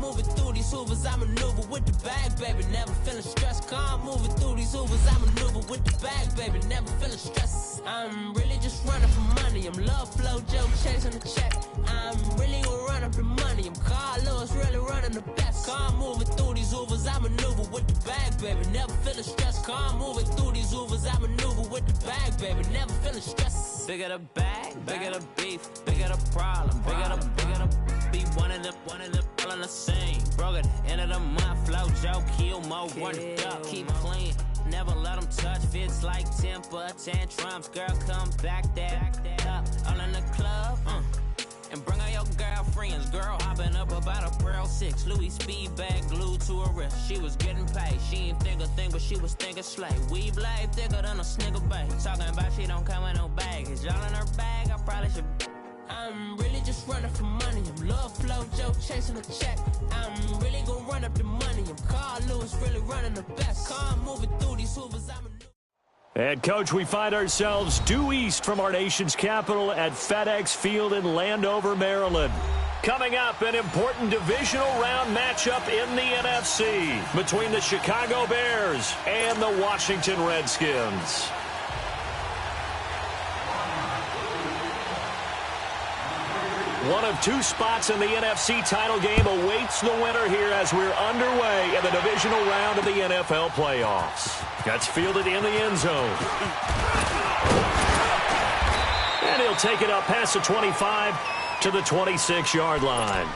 moving through these hoovers, I maneuver with the bag, baby. Never feeling stressed. Calm moving through these hoovers, I maneuver with the bag, baby. Never feeling stressed. I'm really just running for money. I'm love flow, Joe chasing the check. I'm really gonna run up the money. I'm Carl Lewis, really running the best. Calm moving through these hoovers, I maneuver with the bag, baby. Never feeling stressed. Calm moving through these hoovers, I maneuver with the bag, baby. Never feeling stressed. Bigger the bag, bigger the beef, bigger the problem, bigger the be one of the all in the same. Broke at the end of the month, flow, Joe, kill, mo, run it up, keep clean. Never let them touch, fits like temper tantrums. Girl, come back that up, all in the club, and bring all your girlfriends. Girl, hopping up about a Pearl 6, Louis speed bag glued to her wrist. She was getting paid, she ain't think a thing, but she was thinking slay. We blade thicker than a snicker bag. Talking about she don't come with no baggage. Y'all in her bag, I probably should. I'm really just running for money. I'm love flow, Joe chasing a check. I'm really gonna run up the money. I'm Carl Lewis, really running the best. Calm moving through these hoovers, And, Coach, we find ourselves due east from our nation's capital at FedEx Field in Landover, Maryland. Coming up, an important divisional round matchup in the NFC between the Chicago Bears and the Washington Redskins. One of two spots in the NFC title game awaits the winner here as we're underway in the divisional round of the NFL playoffs. Gets fielded in the end zone. And he'll take it up past the 25 to the 26-yard line.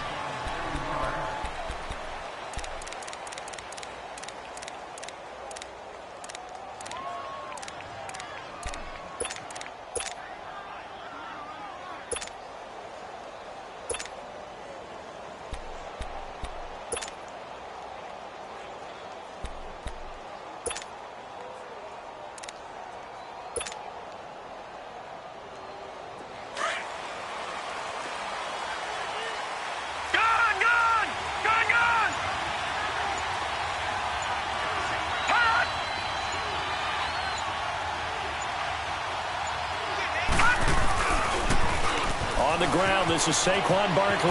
On the ground, this is Saquon Barkley.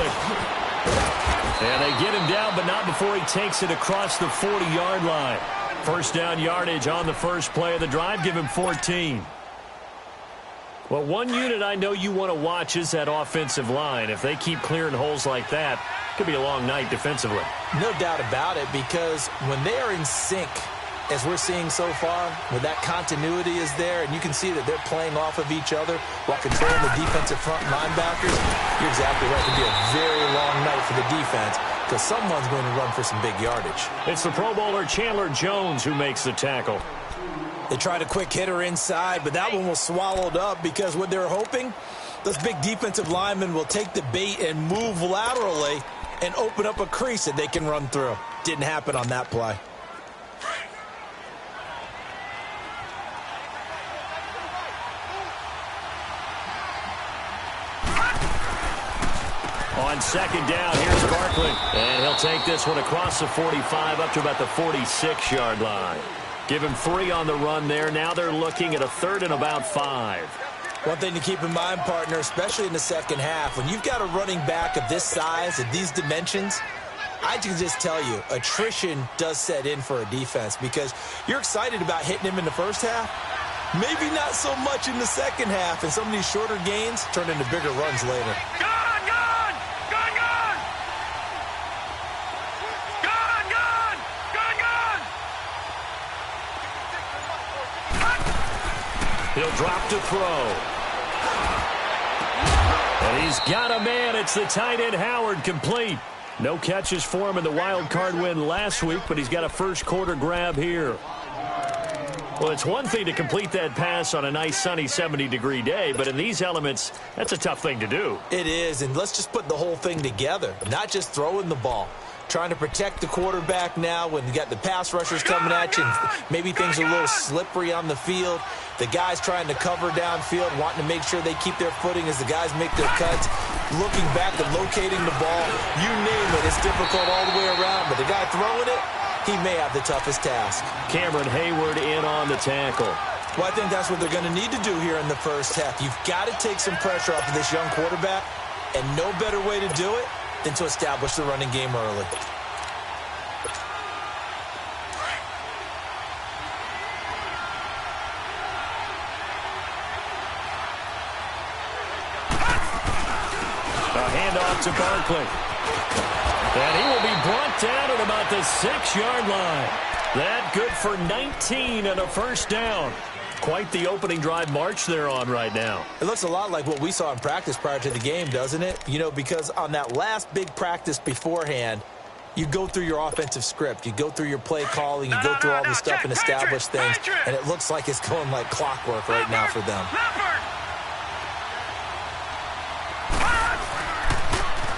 And they get him down, but not before he takes it across the 40-yard line. First down yardage on the first play of the drive. Give him 14. Well, one unit I know you want to watch is that offensive line. If they keep clearing holes like that, it could be a long night defensively. No doubt about it, because when they are in sync, as we're seeing so far, where that continuity is there, and you can see that they're playing off of each other while controlling the defensive front linebackers, you're exactly right. It could be a very long night for the defense because someone's going to run for some big yardage. It's the Pro Bowler Chandler Jones who makes the tackle. They tried a quick hitter inside, but that one was swallowed up because what they're hoping, those big defensive linemen will take the bait and move laterally and open up a crease that they can run through. Didn't happen on that play. On second down, here's Barkley. And he'll take this one across the 45 up to about the 46-yard line. Give him 3 on the run there. Now they're looking at a third and about 5. One thing to keep in mind, partner, especially in the second half, when you've got a running back of this size, of these dimensions, I can just tell you, attrition does set in for a defense because you're excited about hitting him in the first half. Maybe not so much in the second half, and some of these shorter gains turn into bigger runs later. He'll drop to throw. And he's got a man. It's the tight end Howard, complete. No catches for him in the wild card win last week, but he's got a first quarter grab here. Well, it's one thing to complete that pass on a nice sunny 70-degree day, but in these elements, that's a tough thing to do. It is, and let's just put the whole thing together, not just throwing the ball. Trying to protect the quarterback now when you got the pass rushers coming at you and maybe things are a little slippery on the field. The guys trying to cover downfield, wanting to make sure they keep their footing as the guys make their cuts. Looking back and locating the ball, you name it, it's difficult all the way around. But the guy throwing it, he may have the toughest task. Cameron Hayward in on the tackle. Well, I think that's what they're going to need to do here in the first half. You've got to take some pressure off of this young quarterback, and no better way to do it than to establish the running game early. A handoff to Barkley. And he will be brought down at about the 6-yard line. That good for 19 and a first down. Quite the opening drive march they're on right now. It looks a lot like what we saw in practice prior to the game, doesn't it? You know, because on that last big practice beforehand, you go through your offensive script. You go through your play calling. You go through all the stuff and establish things. And it looks like it's going like clockwork right now for them.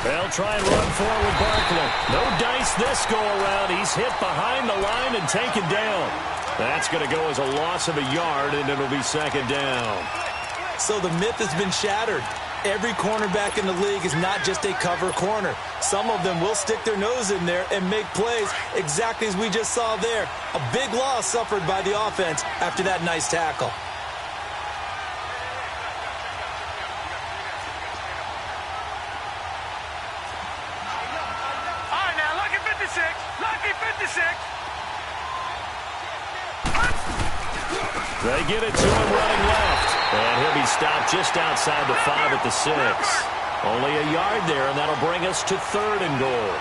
They'll try and run forward with Barkley. No dice this go-around. He's hit behind the line and taken down. That's going to go as a loss of a yard, and it'll be second down. So the myth has been shattered. Every cornerback in the league is not just a cover corner. Some of them will stick their nose in there and make plays exactly as we just saw there. A big loss suffered by the offense after that nice tackle. All right, now, lucky 56. Lucky 56. They get it to him running left. And he'll be stopped just outside the 5 at the 6. Only a yard there, and that'll bring us to 3rd and goal.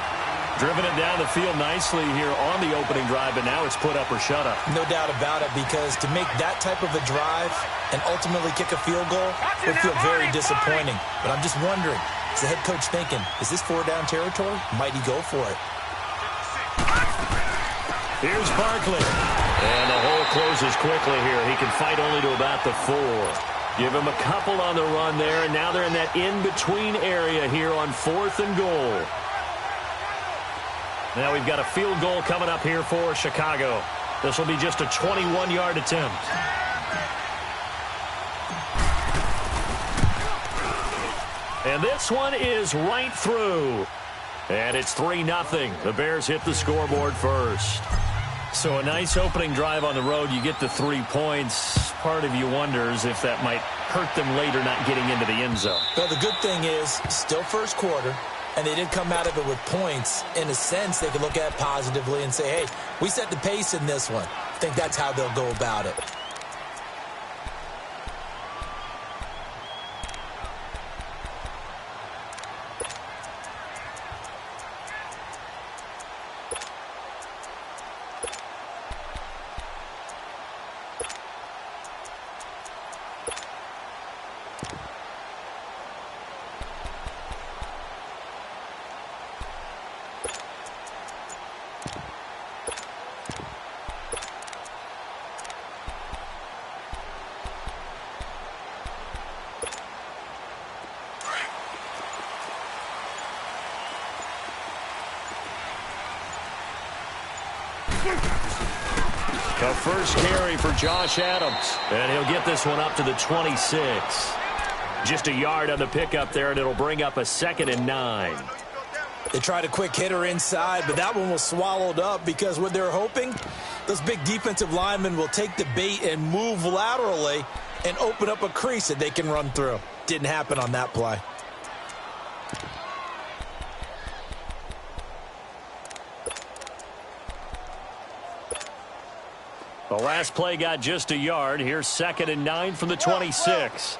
Driven it down the field nicely here on the opening drive, but now it's put up or shut up. No doubt about it, because to make that type of a drive and ultimately kick a field goal would feel very disappointing. But I'm just wondering, is the head coach thinking, is this 4-down territory? Might he go for it? Here's Barkley. And the hole closes quickly here. He can fight only to about the 4. Give him a couple on the run there, and now they're in that in-between area here on 4th and goal. Now we've got a field goal coming up here for Chicago. This will be just a 21-yard attempt. And this one is right through. And it's 3-0. The Bears hit the scoreboard first. So a nice opening drive on the road. You get the 3 points. Part of you wonders if that might hurt them later not getting into the end zone. Well, the good thing is, still first quarter, and they did come out of it with points. In a sense, they could look at it positively and say, hey, we set the pace in this one. I think that's how they'll go about it. The first carry for Josh Adams. And he'll get this one up to the 26. Just a yard on the pickup there, and it'll bring up a 2nd and 9. They tried a quick hitter inside, but that one was swallowed up because what they're hoping, those big defensive linemen will take the bait and move laterally and open up a crease that they can run through. Didn't happen on that play. The last play got just a yard. Here's 2nd and 9 from the 26.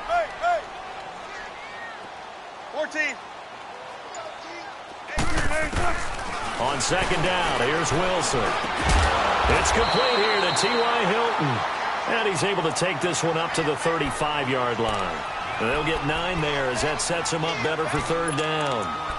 Hey. 14. On 2nd down, here's Wilson. It's complete here to T.Y. Hilton. And he's able to take this one up to the 35-yard line. They'll get 9 there as that sets him up better for 3rd down.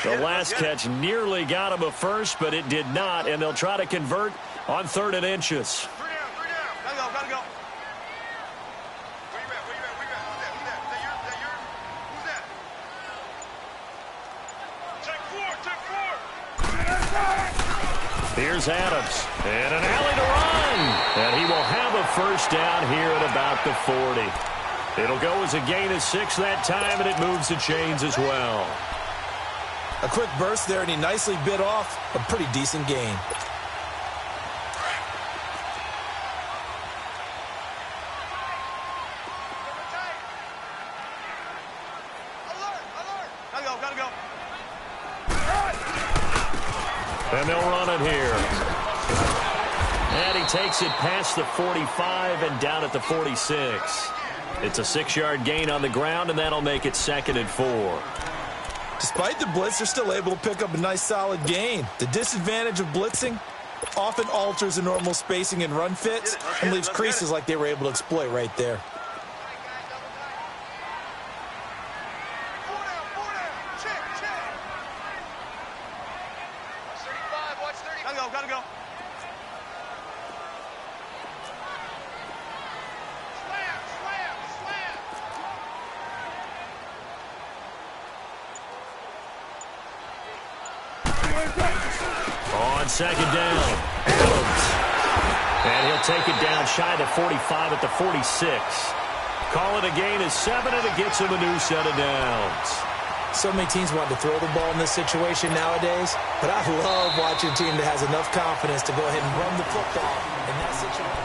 The last catch nearly got him a first, but it did not, and they'll try to convert on 3rd and inches. 3 down. Gotta go. Where you at? Who's that? Who's that? Check 4. Here's Adams, and an alley to run. And he will have a first down here at about the 40. It'll go as a gain of 6 that time, and it moves the chains as well. A quick burst there, and he nicely bit off a pretty decent gain. Gotta go. And they'll run it here. And he takes it past the 45 and down at the 46. It's a 6-yard gain on the ground, and that'll make it 2nd and 4. Despite the blitz, they're still able to pick up a nice solid gain. The disadvantage of blitzing often alters the normal spacing and run fits and leaves creases like they were able to exploit right there. Gotta go. On 2nd down, Adams. And he'll take it down shy of the 45 at the 46. Call it a gain of 7, and it gets him a new set of downs. So many teams want to throw the ball in this situation nowadays, but I love watching a team that has enough confidence to go ahead and run the football in that situation.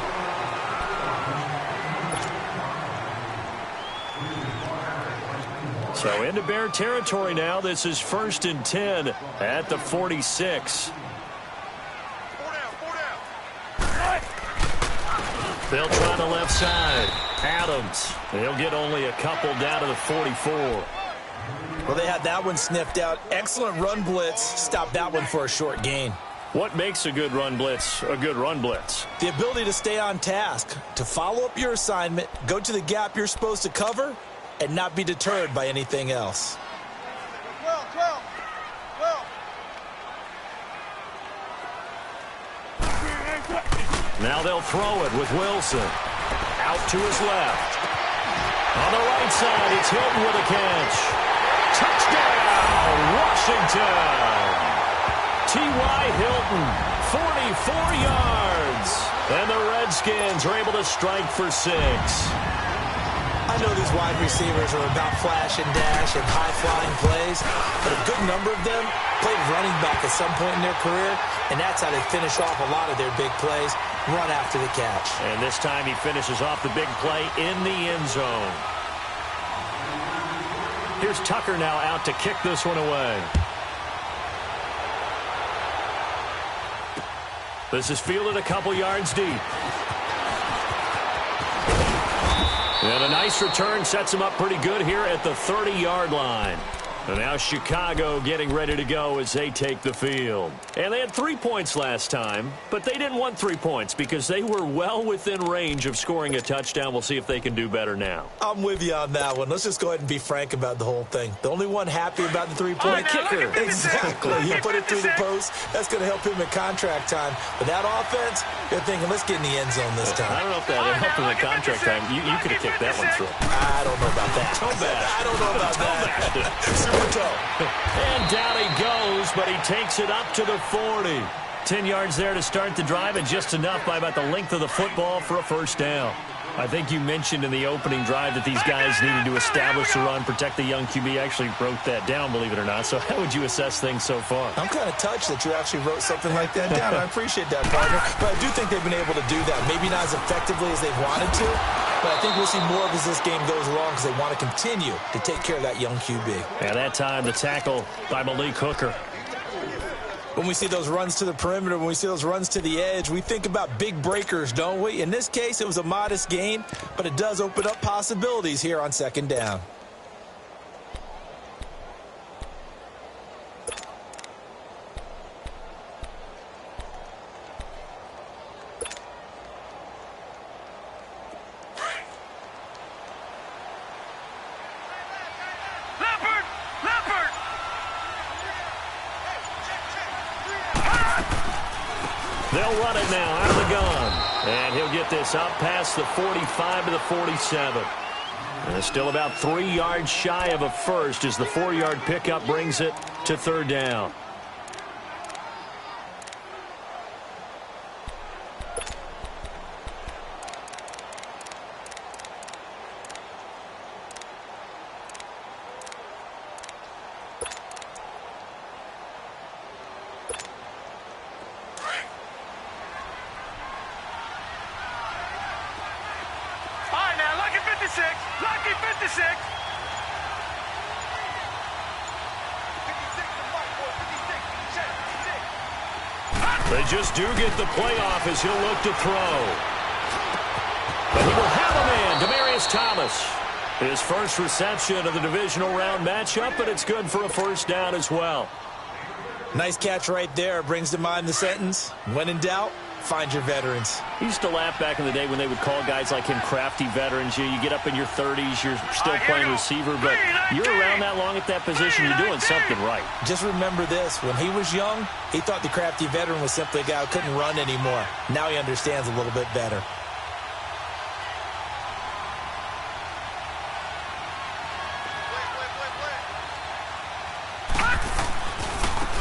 So into Bear territory now. This is 1st and 10 at the 46. They'll try the left side. Adams. He'll get only a couple down to the 44. Well, they had that one sniffed out. Excellent run blitz. Stopped that one for a short gain. What makes a good run blitz a good run blitz? The ability to stay on task, to follow up your assignment, go to the gap you're supposed to cover, and not be deterred by anything else. 12. Now they'll throw it with Wilson. Out to his left. On the right side, it's Hilton with a catch. Touchdown, Washington. T.Y. Hilton, 44 yards. And the Redskins are able to strike for 6. I know these wide receivers are about flash and dash and high-flying plays, but a good number of them played running back at some point in their career, and that's how they finish off a lot of their big plays, run after the catch. And this time he finishes off the big play in the end zone. Here's Tucker now out to kick this one away. This is fielded a couple yards deep. And a nice return sets him up pretty good here at the 30-yard line. And now Chicago getting ready to go as they take the field. And they had 3 points last time, but they didn't want 3 points because they were well within range of scoring a touchdown. We'll see if they can do better now. I'm with you on that one. Let's just go ahead and be frank about the whole thing. The only one happy about the 3-point kicker. Exactly. You put it through the post. That's going to help him in contract time. But that offense, you're thinking, let's get in the end zone this time. I don't know if that helped in the contract time. You could have kicked that one through. I don't know about that. Toe bash. I don't know about that. And down he goes, but he takes it up to the 40. 10 yards there to start the drive, and just enough by about the length of the football for a first down. I think you mentioned in the opening drive that these guys needed to establish the run, protect the young QB. Actually wrote that down, believe it or not. So how would you assess things so far? I'm kind of touched that you actually wrote something like that down. I appreciate that, partner. But I do think they've been able to do that. Maybe not as effectively as they wanted to, but I think we'll see more of as this game goes along because they want to continue to take care of that young QB. At that time, the tackle by Malik Hooker. When we see those runs to the perimeter, when we see those runs to the edge, we think about big breakers, don't we? In this case, it was a modest gain, but it does open up possibilities here on 2nd down. They'll run it now out of the gun. And he'll get this up past the 45 to the 47. And it's still about 3 yards shy of a first as the 4-yard pickup brings it to 3rd down. They just do get the playoff as he'll look to throw. But he will have a man, Demaryius Thomas. His first reception of the divisional round matchup, but it's good for a first down as well. Nice catch right there. Brings to mind the sentence, when in doubt, find your veterans. I used to laugh back in the day when they would call guys like him crafty veterans. You get up in your 30s, you're still playing receiver, but you're around that long at that position, you're doing something right. Just remember this. When he was young, he thought the crafty veteran was simply a guy who couldn't run anymore. Now he understands a little bit better.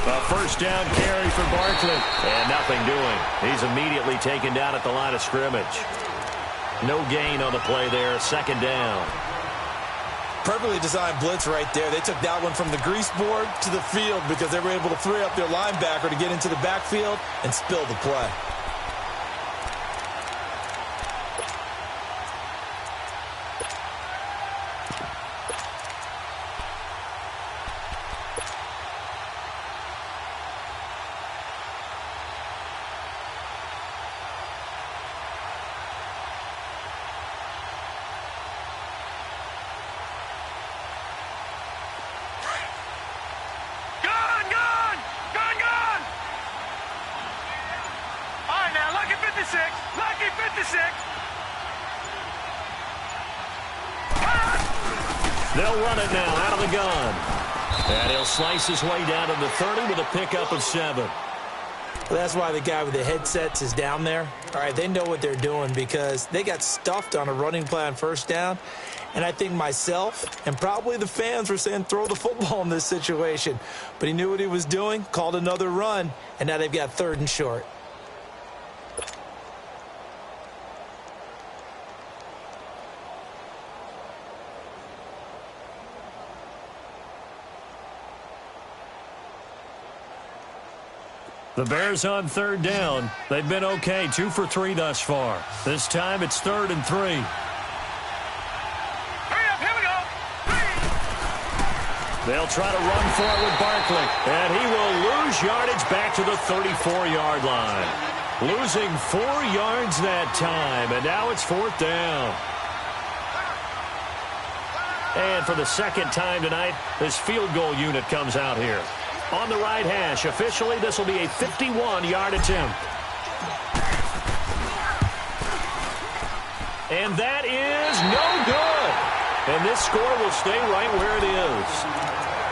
A first down carry for Barkley. And nothing doing. He's immediately taken down at the line of scrimmage. No gain on the play there. Second down. Perfectly designed blitz right there. They took that one from the grease board to the field because they were able to free up their linebacker to get into the backfield and spill the play. They'll run it now out of the gun. And he'll slice his way down to the 30 with a pickup of 7. Well, that's why the guy with the headsets is down there. All right, they know what they're doing because they got stuffed on a running play on first down. And I think myself and probably the fans were saying throw the football in this situation. But he knew what he was doing, called another run, and now they've got 3rd and short. The Bears on 3rd down. They've been okay, 2 for 3 thus far. This time it's 3rd and 3. Hurry up, here we go. They'll try to run for it with Barkley. And he will lose yardage back to the 34-yard line. Losing 4 yards that time, and now it's 4th down. And for the second time tonight, this field goal unit comes out here. On the right hash, officially, this will be a 51-yard attempt. And that is no good. And this score will stay right where it is.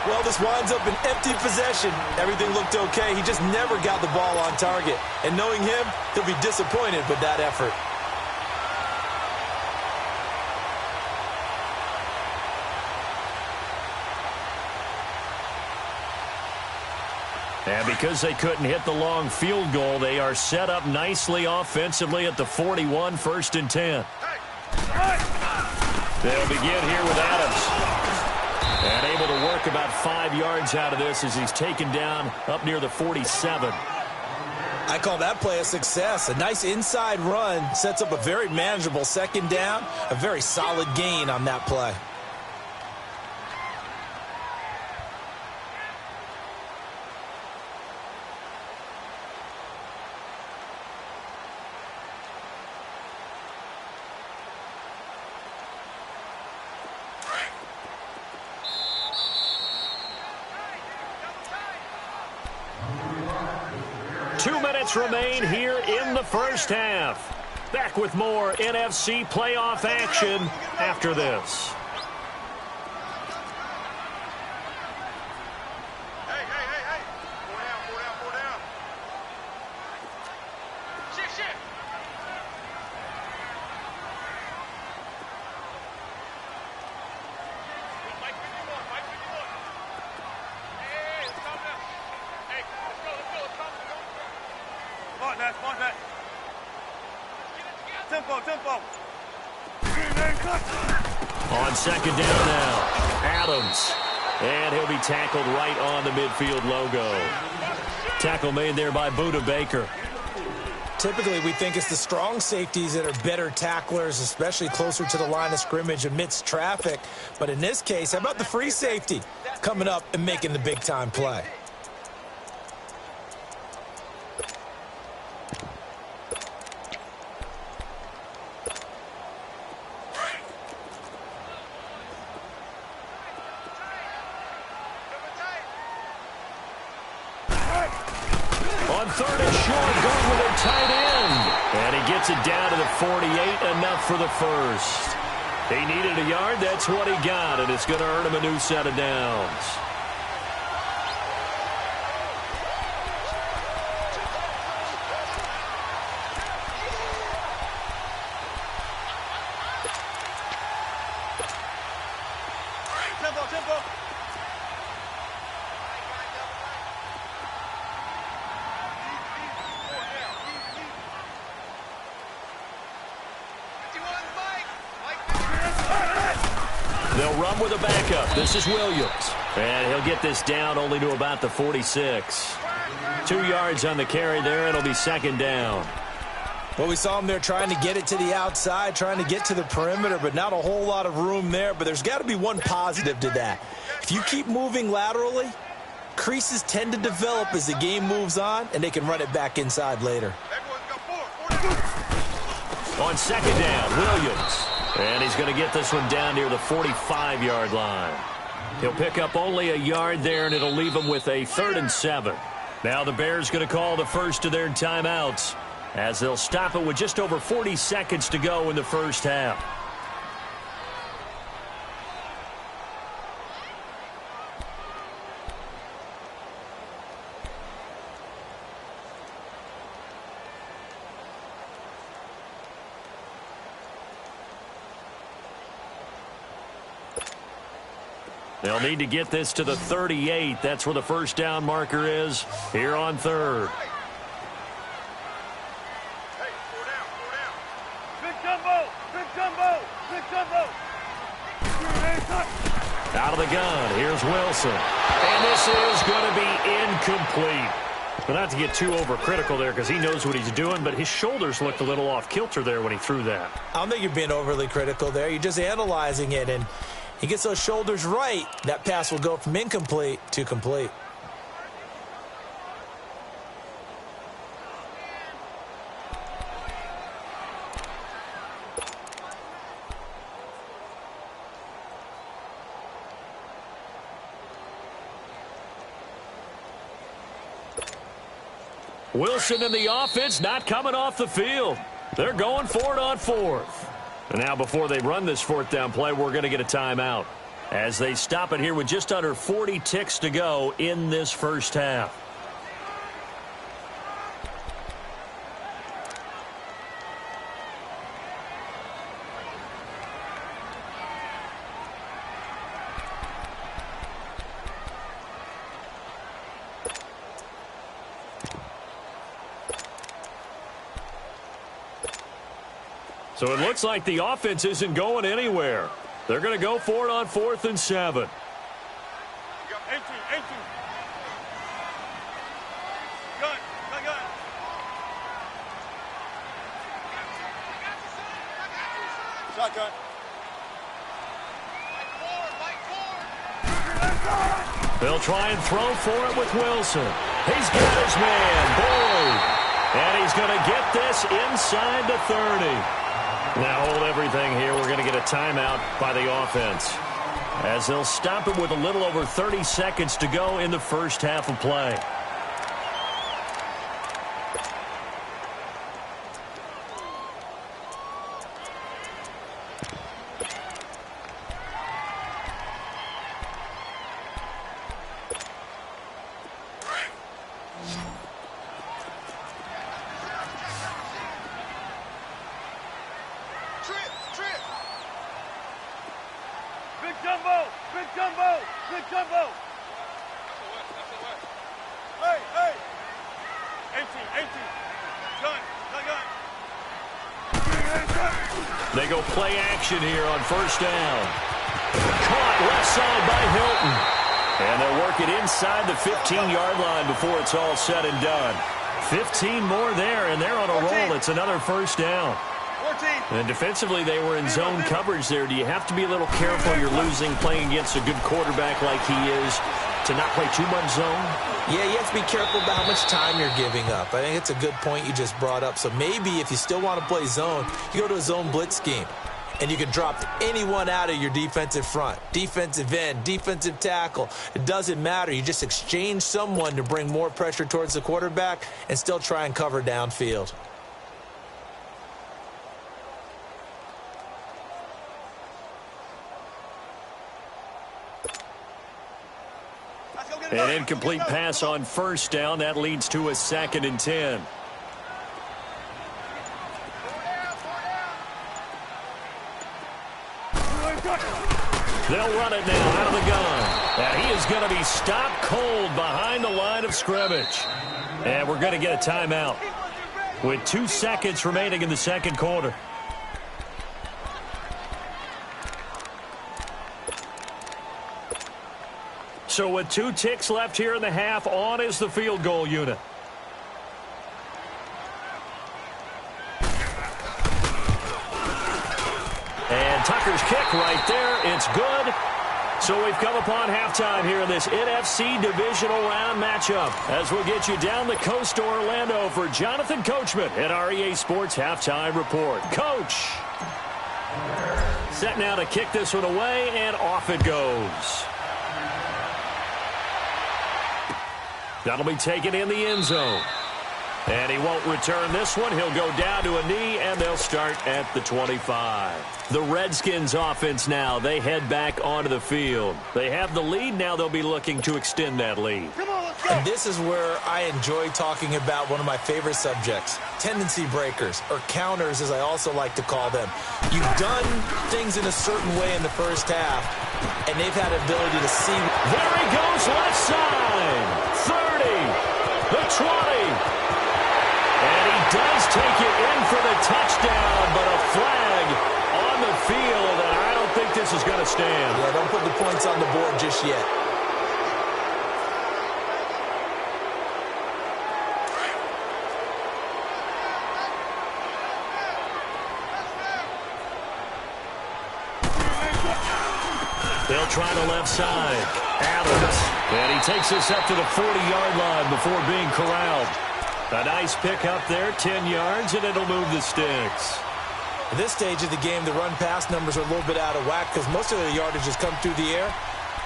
Well, this winds up an empty possession. Everything looked okay. He just never got the ball on target. And knowing him, he'll be disappointed with that effort. And because they couldn't hit the long field goal, they are set up nicely offensively at the 41, 1st and 10. They'll begin here with Adams. And able to work about 5 yards out of this as he's taken down up near the 47. I call that play a success. A nice inside run sets up a very manageable 2nd down. A very solid gain on that play. Remain here in the first half. Back with more NFC playoff action after this. Hey. Four down. Shit. Mike 51. Hey, let's calm down. Hey, let's go. Let's calm down. Smart that. Tempo. On 2nd down now, Adams. And he'll be tackled right on the midfield logo. Tackle made there by Buda Baker. Typically, we think it's the strong safeties that are better tacklers, especially closer to the line of scrimmage amidst traffic. But in this case, how about the free safety coming up and making the big-time play? On third and short, going with a tight end. And he gets it down to the 48, enough for the first. He needed a yard, that's what he got, and it's going to earn him a new set of downs. Tempo. They'll run with a backup. This is Williams. And he'll get this down only to about the 46. 2 yards on the carry there. It'll be second down. Well, we saw him there trying to get it to the outside, trying to get to the perimeter, but not a whole lot of room there. But there's got to be one positive to that. If you keep moving laterally, creases tend to develop as the game moves on, and they can run it back inside later. On second down, Williams. And he's going to get this one down near the 45-yard line. He'll pick up only a yard there, and it'll leave him with a 3rd and 7. Now the Bears going to call the first of their timeouts, as they'll stop it with just over 40 seconds to go in the first half. They'll need to get this to the 38. That's where the first down marker is here on third. Out of the gun, here's Wilson. And this is going to be incomplete. But not to get too overcritical there because he knows what he's doing, but his shoulders looked a little off kilter there when he threw that. I don't think you're being overly critical there. You're just analyzing it, and he gets those shoulders right. That pass will go from incomplete to complete. Wilson and the offense not coming off the field. They're going for it on 4th. And now before they run this 4th down play, we're going to get a timeout as they stop it here with just under 40 ticks to go in this first half. So it looks like the offense isn't going anywhere. They're going to go for it on 4th and 7. 18. Gun. Shotgun. They'll try and throw for it with Wilson. He's got his man, Boyd. And he's going to get this inside the 30. Now hold everything here. We're going to get a timeout by the offense, as they'll stop it with a little over 30 seconds to go in the first half of play. Big jumbo. Hey. 18. Gun. They go play action here on first down. Caught left side by Hilton. And they'll work it inside the 15-yard line before it's all said and done. 15 more there, and they're on a roll. It's another first down. 14. And defensively, they were in zone coverage there. Do you have to be a little careful? You're losing playing against a good quarterback like he is to not play too much zone? Yeah, you have to be careful about how much time you're giving up. I think it's a good point you just brought up. So maybe if you still want to play zone, you go to a zone blitz scheme. and you can drop anyone out of your defensive front. Defensive end, defensive tackle. It doesn't matter. You just exchange someone to bring more pressure towards the quarterback and still try and cover downfield. An incomplete pass on first down. That leads to a 2nd and 10. They'll run it now out of the gun. And he is going to be stopped cold behind the line of scrimmage. And we're going to get a timeout with 2 seconds remaining in the second quarter. So with 2 ticks left here in the half, on is the field goal unit. And Tucker's kick right there. It's good. So we've come upon halftime here in this NFC divisional round matchup. As we'll get you down the coast to Orlando for Jonathan Coachman at our EA Sports Halftime Report. Coach, set now to kick this one away, and off it goes. That'll be taken in the end zone. And he won't return this one. He'll go down to a knee, and they'll start at the 25. The Redskins offense now, they head back onto the field. They have the lead. Now they'll be looking to extend that lead. And this is where I enjoy talking about one of my favorite subjects, tendency breakers, or counters as I also like to call them. You've done things in a certain way in the first half, and they've had the ability to see. There he goes, left side. 30, the 20. And he does take it in for the touchdown, but a flag on the field, and I don't think this is going to stand. Yeah, don't put the points on the board just yet. They'll try the left side. Adams. And he takes this up to the 40-yard line before being corralled. A nice pick up there, 10 yards, and it'll move the sticks. At this stage of the game, the run-pass numbers are a little bit out of whack because most of the yardage has come through the air.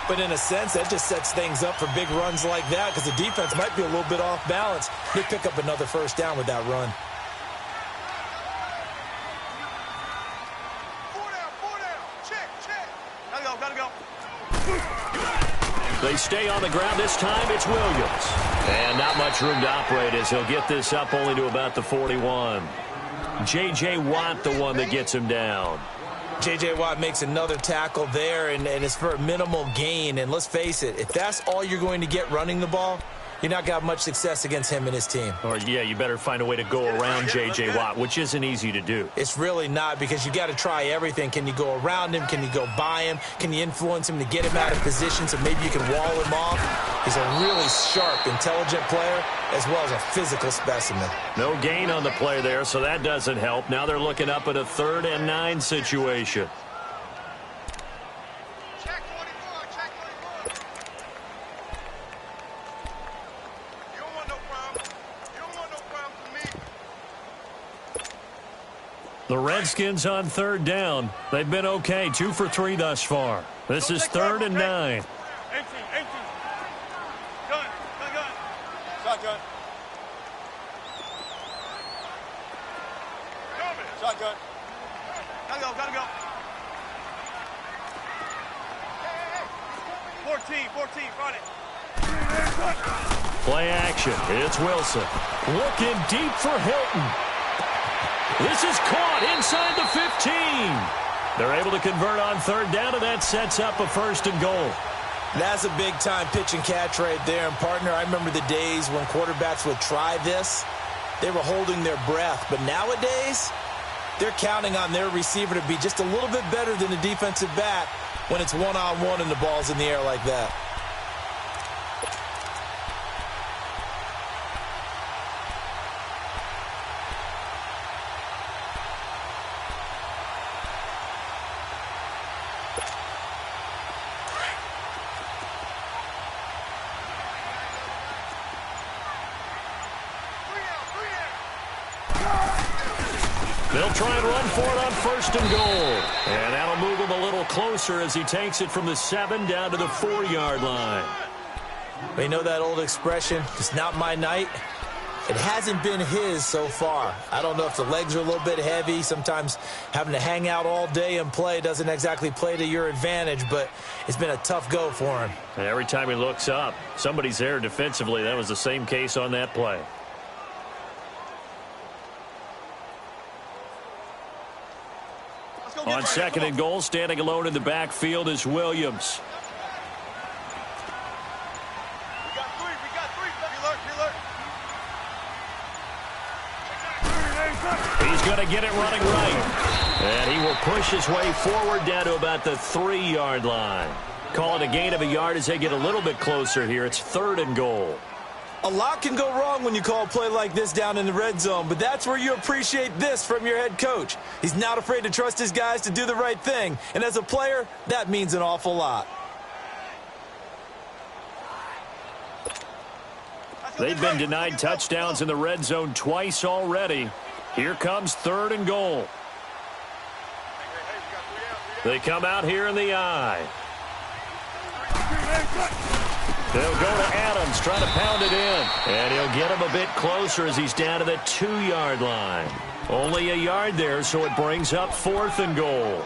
But in a sense, that just sets things up for big runs like that because the defense might be a little bit off balance. They pick up another first down with that run. 4 down. Check. Gotta go. They stay on the ground. This time it's Williams. And not much room to operate as he'll get this up only to about the 41. J.J. Watt, the one that gets him down. J.J. Watt makes another tackle there, and it's for a minimal gain. And let's face it, if that's all you're going to get running the ball, you're not going to have much success against him and his team. Or, yeah, you better find a way to go around J.J. Watt, which isn't easy to do. It's really not because you got to try everything. Can you go around him? Can you go by him? Can you influence him to get him out of position so maybe you can wall him off? He's a really sharp, intelligent player as well as a physical specimen. No gain on the play there, so that doesn't help. Now they're looking up at a 3rd and 9 situation. Check 44. You don't want no problem from me. The Redskins on 3rd down. They've been okay, 2 for 3 thus far. This is 3rd and 9. 18. Gun. Shotgun. Shotgun. Gotta go. 14, front it. Play action. It's Wilson. Looking deep for Hilton. This is caught inside the 15. They're able to convert on 3rd down, and that sets up a 1st and goal. That's a big-time pitch and catch right there. And, partner, I remember the days when quarterbacks would try this. They were holding their breath. But nowadays, they're counting on their receiver to be just a little bit better than the defensive back when it's one-on-one and the ball's in the air like that. They'll try and run for it on 1st and goal. And that'll move him a little closer as he takes it from the 7 down to the 4-yard line. We know that old expression, it's not my night. It hasn't been his so far. I don't know if the legs are a little bit heavy. Sometimes having to hang out all day and play doesn't exactly play to your advantage, but it's been a tough go for him. And every time he looks up, somebody's there defensively. That was the same case on that play. On 2nd and goal, standing alone in the backfield is Williams. He's going to get it running right. And he will push his way forward down to about the 3-yard line. Call it a gain of a yard as they get a little bit closer here. It's 3rd and goal. A lot can go wrong when you call a play like this down in the red zone, but that's where you appreciate this from your head coach. He's not afraid to trust his guys to do the right thing, and as a player, that means an awful lot. They've been denied touchdowns in the red zone twice already. Here comes 3rd and goal. They come out here in the eye. They'll go to Adams, trying to pound it in. And he'll get him a bit closer as he's down to the 2-yard line. Only a yard there, so it brings up 4th and goal.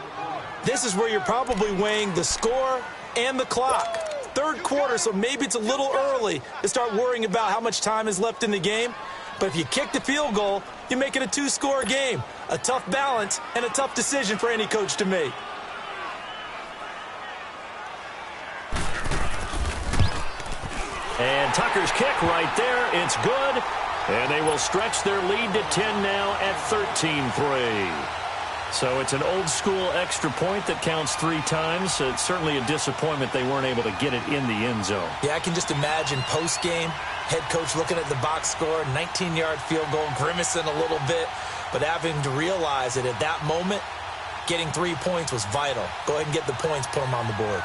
This is where you're probably weighing the score and the clock. 3rd quarter, so maybe it's a little early to start worrying about how much time is left in the game. But if you kick the field goal, you make it a 2-score game. A tough balance and a tough decision for any coach to make. And Tucker's kick right there. It's good. And they will stretch their lead to 10 now at 13-3. So it's an old-school extra point that counts 3 times. It's certainly a disappointment they weren't able to get it in the end zone. Yeah, I can just imagine post-game, head coach looking at the box score, 19-yard field goal, grimacing a little bit, but having to realize that at that moment, getting 3 points was vital. Go ahead and get the points, put them on the board.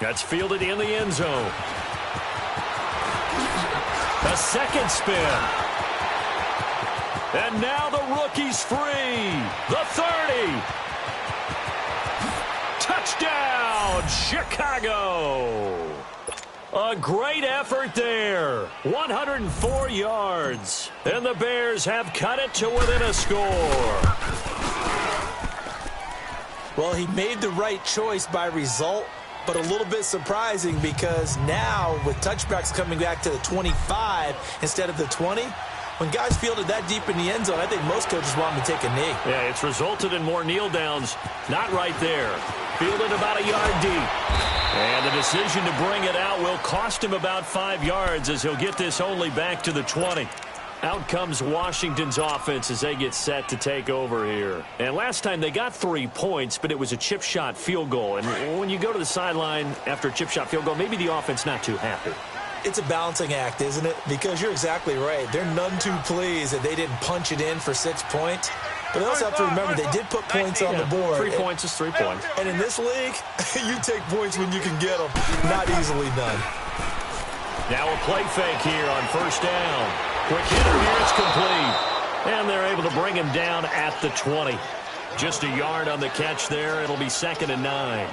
That's fielded in the end zone. A second spin. And now the rookie's free. The 30. Touchdown, Chicago. A great effort there. 104 yards. And the Bears have cut it to within a score. Well, he made the right choice by result, but a little bit surprising because now with touchbacks coming back to the 25 instead of the 20, when guys fielded that deep in the end zone, I think most coaches want him to take a knee. Yeah, it's resulted in more kneel downs. Not right there. Fielded about a yard deep. And the decision to bring it out will cost him about 5 yards as he'll get this only back to the 20. Out comes Washington's offense as they get set to take over here. And last time they got 3 points, but it was a chip shot field goal. And when you go to the sideline after a chip shot field goal, maybe the offense not too happy. It's a balancing act, isn't it? Because you're exactly right. They're none too pleased that they didn't punch it in for 6 points. But they also have to remember they did put points on the board. 3 points is 3 points. And in this league, you take points when you can get them. Not easily done. Now a play fake here on 1st down. Quick hitter here, it's complete. And they're able to bring him down at the 20. Just a yard on the catch there. It'll be 2nd and 9.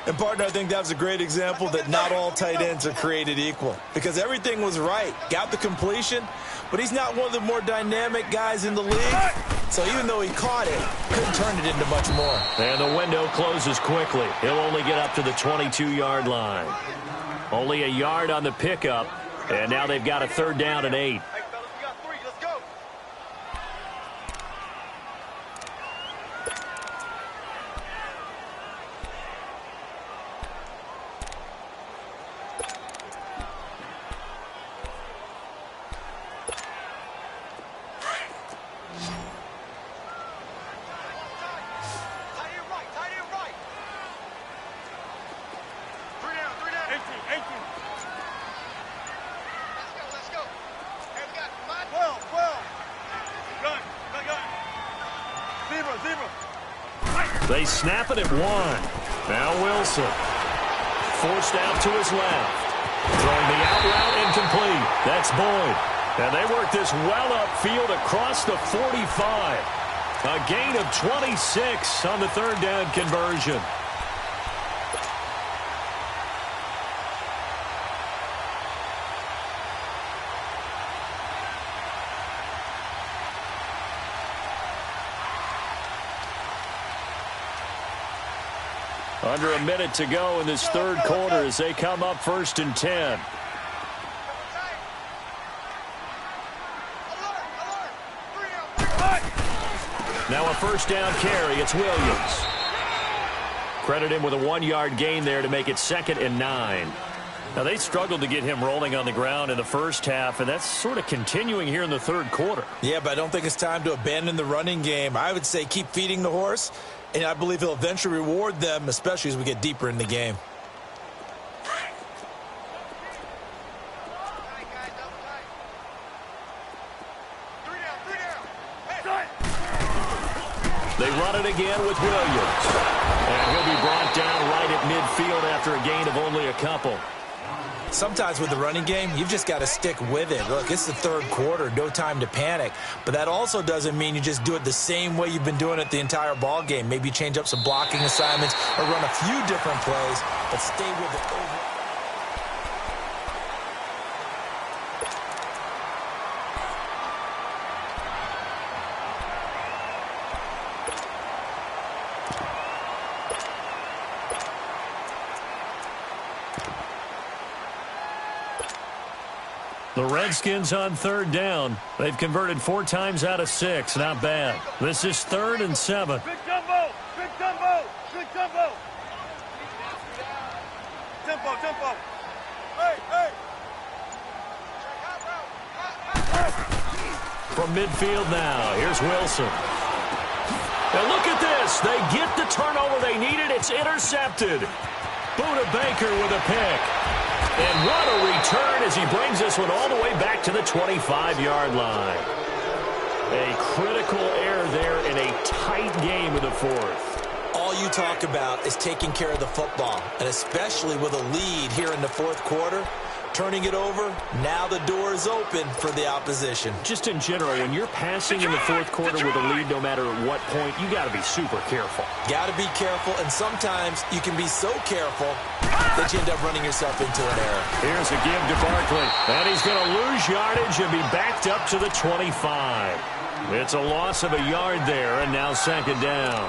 And, partner, I think that was a great example that not all tight ends are created equal. Because everything was right. Got the completion, but he's not one of the more dynamic guys in the league. So even though he caught it, couldn't turn it into much more. And the window closes quickly. He'll only get up to the 22-yard line. Only a yard on the pickup. And now they've got a 3rd down and 8. They snap it at 1. Now Wilson. Forced out to his left. Throwing the out route incomplete. That's Boyd. And they work this well upfield across the 45. A gain of 26 on the third down conversion. Under a minute to go in this third quarter as they come up 1st and 10. Now a first down carry. It's Williams. Credit him with a 1-yard gain there to make it 2nd and 9. Now they struggled to get him rolling on the ground in the first half, and that's sort of continuing here in the third quarter. Yeah, but I don't think it's time to abandon the running game. I would say keep feeding the horse, and I believe he'll eventually reward them, especially as we get deeper in the game. They run it again with Williams. And he'll be brought down right at midfield after a gain of only a couple. Sometimes with the running game, you've just got to stick with it. Look, it's the third quarter, no time to panic. But that also doesn't mean you just do it the same way you've been doing it the entire ball game. Maybe change up some blocking assignments or run a few different plays, but stay with it over. The Redskins on third down. They've converted 4 times out of 6. Not bad. This is 3rd and 7. Big Jumbo! Big Jumbo! Big Jumbo! Tempo, tempo! Hey, hey! From midfield now, here's Wilson. And look at this. They get the turnover they needed. It's intercepted. Buda Baker with a pick. And what a return as he brings this one all the way back to the 25-yard line. A critical error there in a tight game in the fourth. All you talk about is taking care of the football, and especially with a lead here in the fourth quarter. Turning it over, now the door is open for the opposition. Just in general, when you're passing in the fourth quarter with a lead, no matter at what point, you got to be super careful. Got to be careful, and sometimes you can be so careful that you end up running yourself into an error. Here's a give to Barkley, and he's going to lose yardage and be backed up to the 25. It's a loss of a yard there, and now 2nd down.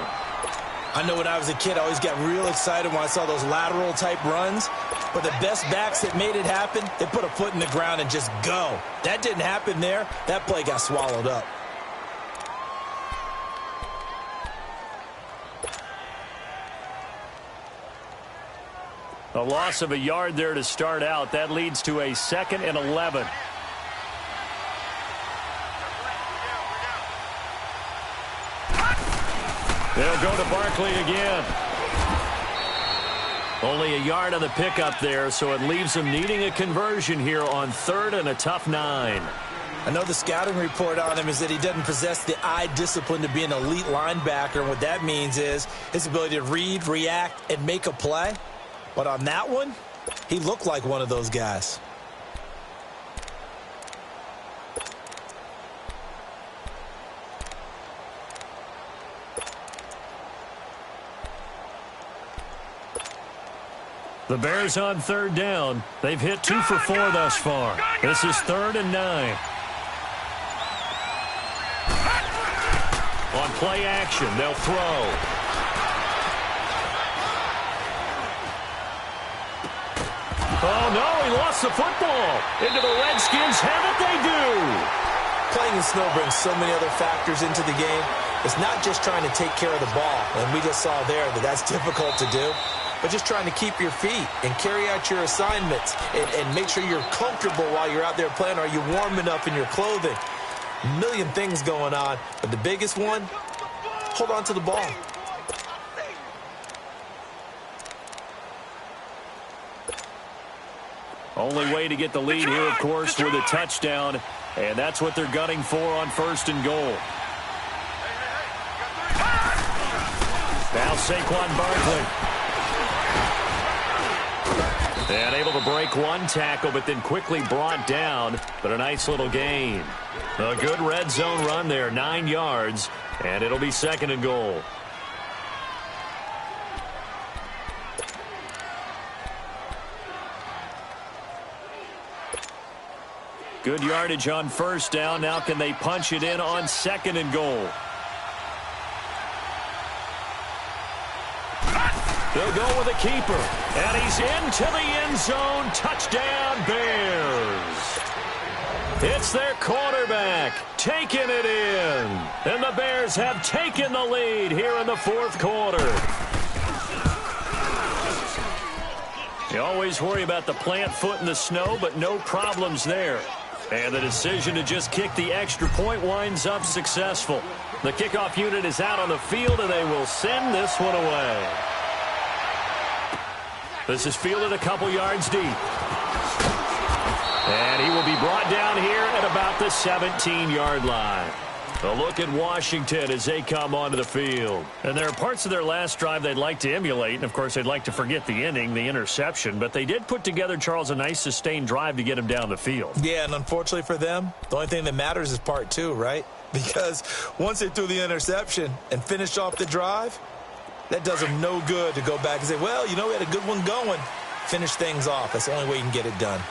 I know when I was a kid, I always got real excited when I saw those lateral-type runs. But the best backs that made it happen, they put a foot in the ground and just go. That didn't happen there. That play got swallowed up. A loss of a yard there to start out. That leads to a 2nd and 11. They'll go to Barkley again. Only a yard on the pickup there, so it leaves them needing a conversion here on 3rd and a tough 9. I know the scouting report on him is that he doesn't possess the eye discipline to be an elite linebacker, and what that means is his ability to read, react, and make a play. But on that one, he looked like one of those guys. The Bears on 3rd down. They've hit 2 for 4 thus far. This is 3rd and 9. On play action, they'll throw. Oh, no, he lost the football. Into the Redskins. Have it they do. Playing in snow brings so many other factors into the game. It's not just trying to take care of the ball, and we just saw there that that's difficult to do, but just trying to keep your feet and carry out your assignments and make sure you're comfortable while you're out there playing. Are you warm enough in your clothing? A million things going on, but the biggest one, hold on to the ball. Only way to get the lead here, of course, with a touchdown, and that's what they're gunning for on 1st and goal. Now Saquon Barkley. And able to break one tackle, but then quickly brought down. But a nice little gain. A good red zone run there, 9 yards. And it'll be 2nd and goal. Good yardage on 1st down. Now can they punch it in on 2nd and goal? They'll go with a keeper. And he's into the end zone. Touchdown, Bears. It's their quarterback taking it in. And the Bears have taken the lead here in the 4th quarter. You always worry about the plant foot in the snow, but no problems there. And the decision to just kick the extra point winds up successful. The kickoff unit is out on the field, and they will send this one away. This is fielded a couple yards deep. And he will be brought down here at about the 17-yard line. A look at Washington as they come onto the field. And there are parts of their last drive they'd like to emulate. And, of course, they'd like to forget the inning, the interception. But they did put together, Charles, a nice sustained drive to get him down the field. Yeah, and unfortunately for them, the only thing that matters is part 2, right? Because once they threw the interception and finished off the drive, that does them no good to go back and say, well, you know, we had a good one going. Finish things off. That's the only way you can get it done.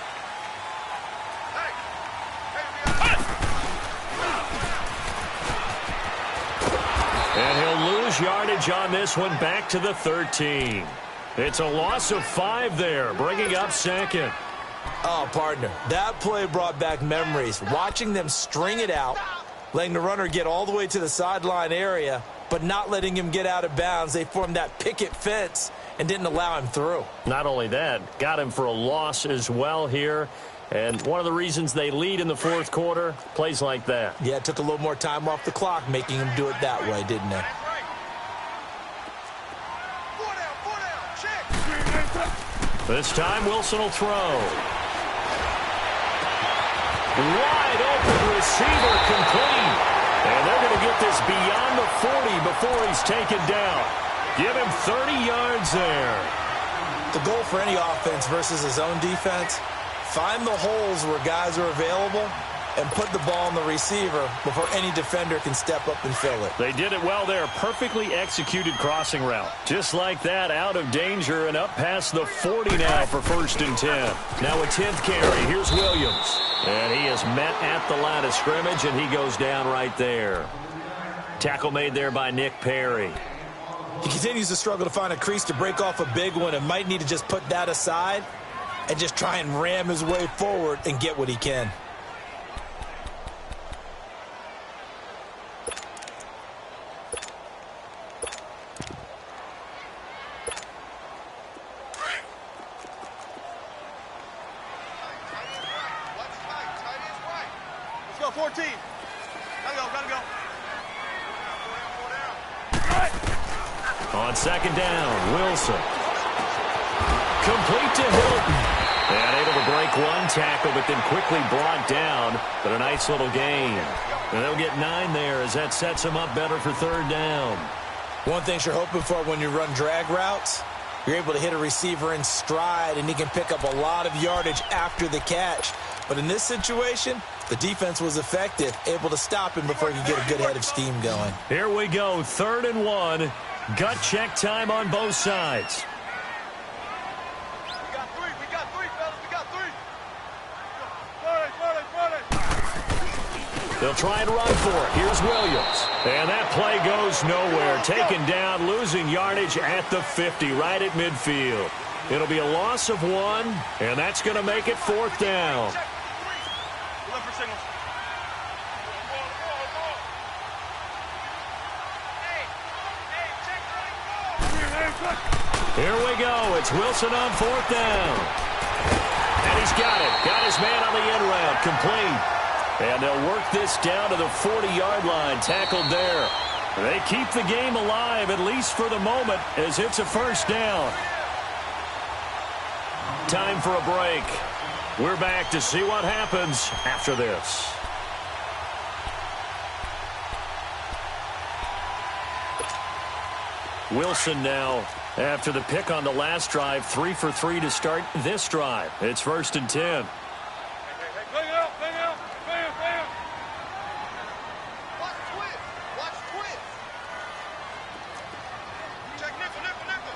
And he'll lose yardage on this one back to the 13. It's a loss of 5 there, bringing up 2nd. Oh, partner, that play brought back memories. Watching them string it out, letting the runner get all the way to the sideline area, but not letting him get out of bounds. They formed that picket fence and didn't allow him through. Not only that, got him for a loss as well here. And one of the reasons they lead in the 4th quarter, plays like that. Yeah, it took a little more time off the clock, making him do it that way, didn't it? This time, Wilson will throw. Wide open receiver, complete. And they're going to get this beyond the 40 before he's taken down. Give him 30 yards there. The goal for any offense versus his own defense, find the holes where guys are available and put the ball on the receiver before any defender can step up and fill it. They did it well there. Perfectly executed crossing route. Just like that, out of danger and up past the 40 now for 1st and 10. Now a 10th carry. Here's Williams. And he is met at the line of scrimmage, and he goes down right there. Tackle made there by Nick Perry. He continues to struggle to find a crease to break off a big one and might need to just put that aside and just try and ram his way forward and get what he can. Let's go, 14. Gotta go. On 2nd down, Wilson. Complete to Hilton. And able to break one tackle, but then quickly brought down. But a nice little gain. And they'll get 9 there as that sets them up better for 3rd down. One thing you're hoping for when you run drag routes, you're able to hit a receiver in stride, and he can pick up a lot of yardage after the catch. But in this situation, the defense was effective, able to stop him before he could get a good head of steam going. Here we go, 3rd and 1. Gut check time on both sides. We got 3, fellas, we got 3. They'll try and run for it. Here's Williams. And that play goes nowhere. Taken down, losing yardage at the 50, right at midfield. It'll be a loss of 1, and that's going to make it 4th down. Look for signals. Here we go. It's Wilson on 4th down. And he's got it. Got his man on the end route. Complete. And they'll work this down to the 40-yard line. Tackled there. They keep the game alive, at least for the moment, as it's a 1st down. Time for a break. We're back to see what happens after this. Wilson now After the pick on the last drive, 3 for 3 to start this drive. It's 1st and 10. Bring out, bring out, bring out, bring out. Watch twist. Watch twist. Check nickel, nickel, nickel.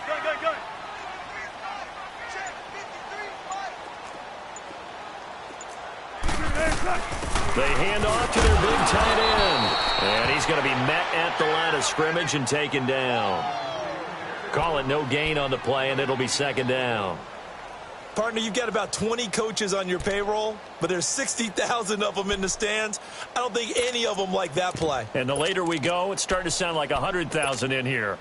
Gun, gun, gun. Check 53, fight. They hand off to their big tight end. And he's going to be met at the line of scrimmage and taken down. Call it no gain on the play, and it'll be 2nd down. Partner, you've got about 20 coaches on your payroll, but there's 60,000 of them in the stands. I don't think any of them like that play. And the later we go, it's starting to sound like 100,000 in here.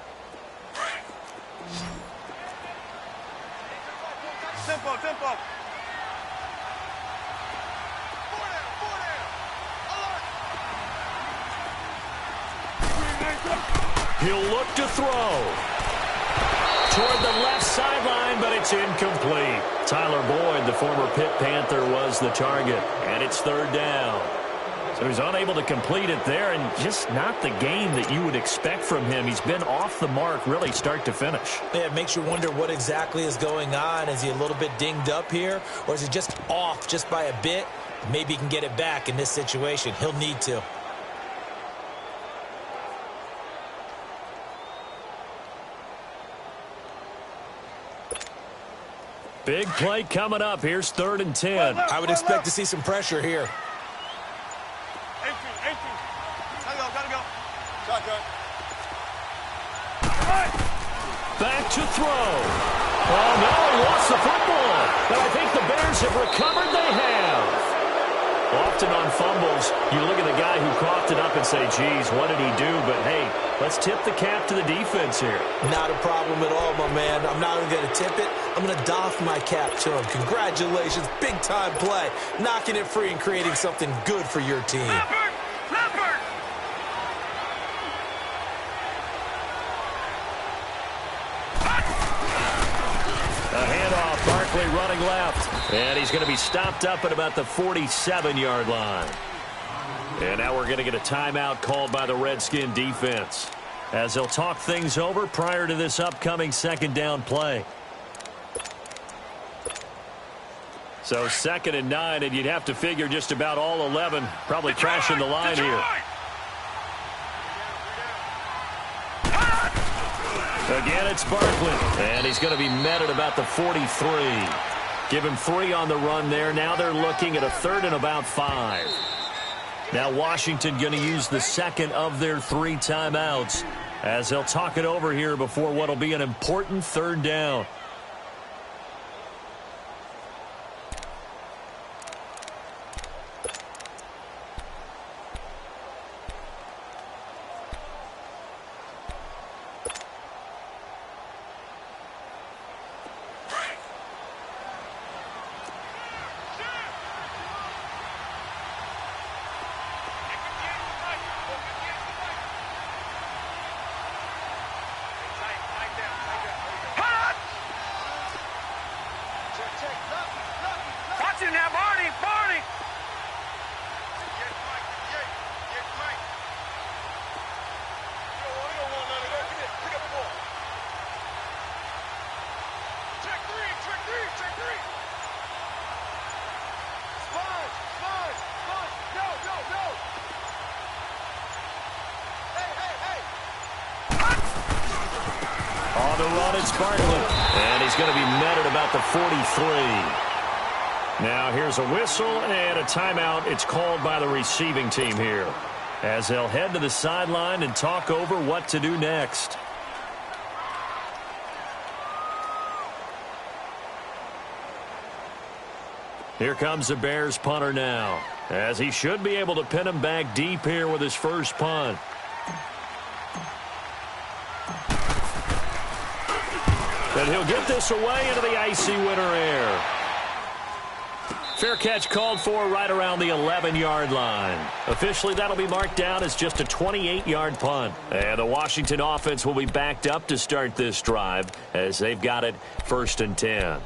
Tempo, tempo. He'll look to throw. Toward the left sideline, but it's incomplete. Tyler Boyd, the former Pitt Panther, was the target, and it's 3rd down. So he's unable to complete it there, and just not the game that you would expect from him. He's been off the mark really start to finish. Yeah, it makes you wonder what exactly is going on. Is he a little bit dinged up here, or is he just off just by a bit? Maybe he can get it back in this situation. He'll need to. Big play coming up. Here's 3rd and 10. I would expect to see some pressure here. 18. Gotta go. Shotgun. Back to throw. Oh, no, lost the football. But I think the Bears have recovered. They have. Often on fumbles, you look at the guy who coughed it up and say, geez, what did he do? But, hey, let's tip the cap to the defense here. Not a problem at all, my man. I'm not even going to tip it. I'm going to doff my cap to him. Congratulations. Big-time play. Knocking it free and creating something good for your team. Leopard! A handoff, Barkley running left. And he's going to be stopped up at about the 47-yard line. And now we're going to get a timeout called by the Redskin defense, as they'll talk things over prior to this upcoming 2nd down play. So 2nd and 9, and you'd have to figure just about all 11 probably crashing the line here. Again, it's Barkley, and he's going to be met at about the 43. Give him 3 on the run there. Now they're looking at a 3rd and about 5. Now Washington going to use the 2nd of their 3 timeouts, as they'll talk it over here before what will be an important 3rd down. On the run, it's Barkley. And he's going to be met at about the 43. Now here's a whistle and a timeout. It's called by the receiving team here, as they'll head to the sideline and talk over what to do next. Here comes the Bears punter now, as he should be able to pin him back deep here with his first punt. And he'll get this away into the icy winter air. Fair catch called for right around the 11-yard line. Officially, that'll be marked down as just a 28-yard punt. And the Washington offense will be backed up to start this drive, as they've got it 1st and 10.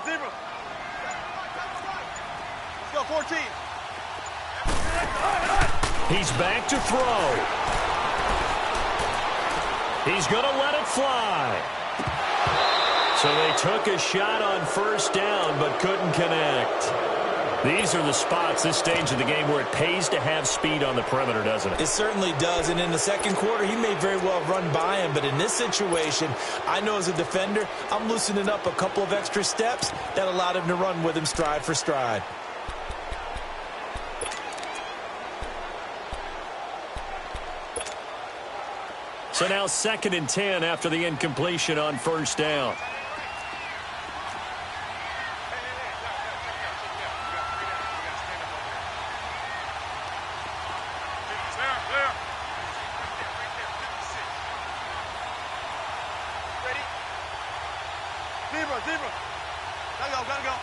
Zebra. Let's go, 14. He's back to throw. He's going to let it fly. So they took a shot on first down but couldn't connect. These are the spots, this stage of the game, where it pays to have speed on the perimeter, doesn't it? It certainly does, and in the second quarter, he may very well run by him, but in this situation, I know as a defender, I'm loosening up a couple of extra steps that allowed him to run with him stride for stride. So now 2nd and 10 after the incompletion on first down. Zebra. Gotta go.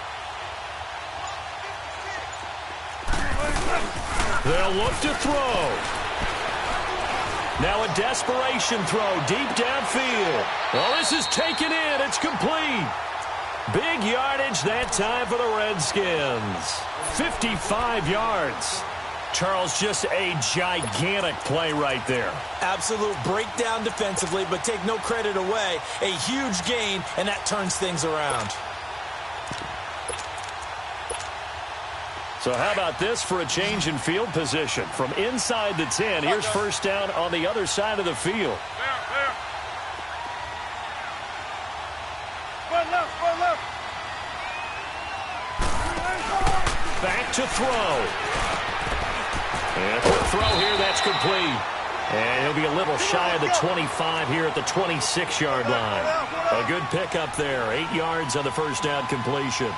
They'll look to throw. Now a desperation throw deep downfield. Well, this is taken in. It's complete. Big yardage that time for the Redskins. 55 yards. Charles, just a gigantic play right there. Absolute breakdown defensively, but take no credit away. A huge gain, and that turns things around. So how about this for a change in field position? From inside the 10, here's first down on the other side of the field. There. Run left. Back to throw. And quick throw here, that's complete. And he'll be a little shy of the 25 here at the 26-yard line. A good pickup there. 8 yards on the first down completion.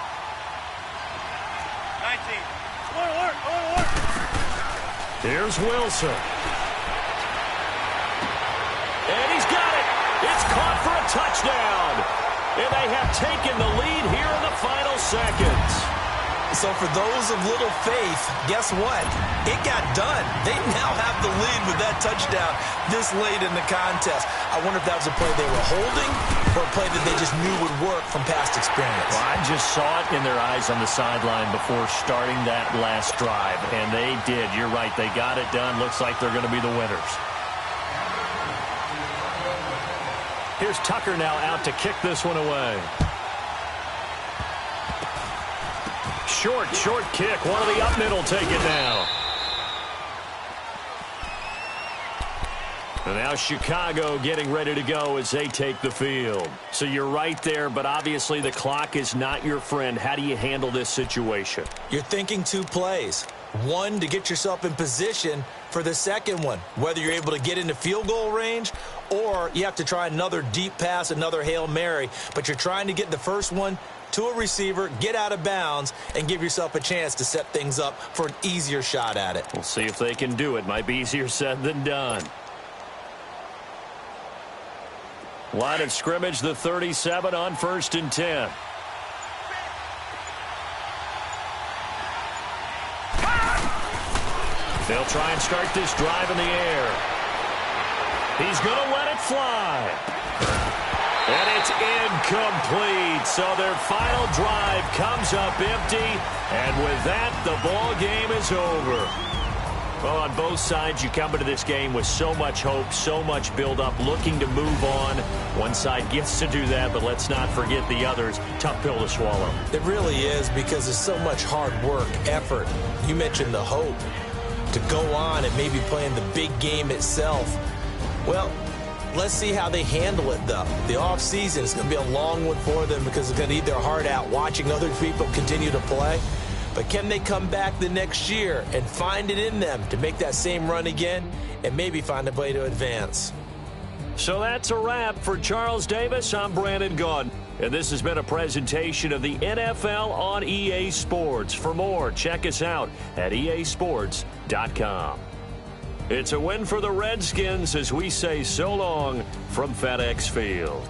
19. Alert. Here's Wilson. And he's got it. It's caught for a touchdown. And they have taken the lead here in the final seconds. So for those of little faith, guess what? It got done. They now have the lead with that touchdown this late in the contest. I wonder if that was a play they were holding or a play that they just knew would work from past experience. Well, I just saw it in their eyes on the sideline before starting that last drive, and they did. You're right. They got it done. Looks like they're going to be the winners. Here's Tucker now out to kick this one away. Short kick. One of the up mid will take it now. And now Chicago getting ready to go as they take the field. So you're right there, but obviously the clock is not your friend. How do you handle this situation? You're thinking 2 plays. One, to get yourself in position for the second one, whether you're able to get into field goal range or you have to try another deep pass, another Hail Mary. But you're trying to get the first one to a receiver, get out of bounds, and give yourself a chance to set things up for an easier shot at it. We'll see if they can do it. Might be easier said than done. Line of scrimmage, the 37 on 1st and 10. They'll try and start this drive in the air. He's going to let it fly. And it's incomplete. So their final drive comes up empty. And with that, the ball game is over. Well, on both sides, you come into this game with so much hope, so much build-up, looking to move on. One side gets to do that, but let's not forget the others. Tough pill to swallow. It really is, because there's so much hard work, effort. You mentioned the hope to go on and maybe playing the big game itself. Well, let's see how they handle it, though. The offseason is going to be a long one for them because they're going to eat their heart out watching other people continue to play. But can they come back the next year and find it in them to make that same run again and maybe find a way to advance? So that's a wrap for Charles Davis. I'm Brandon Gaudin. And this has been a presentation of the NFL on EA Sports. For more, check us out at easports.com. It's a win for the Redskins as we say so long from FedEx Field.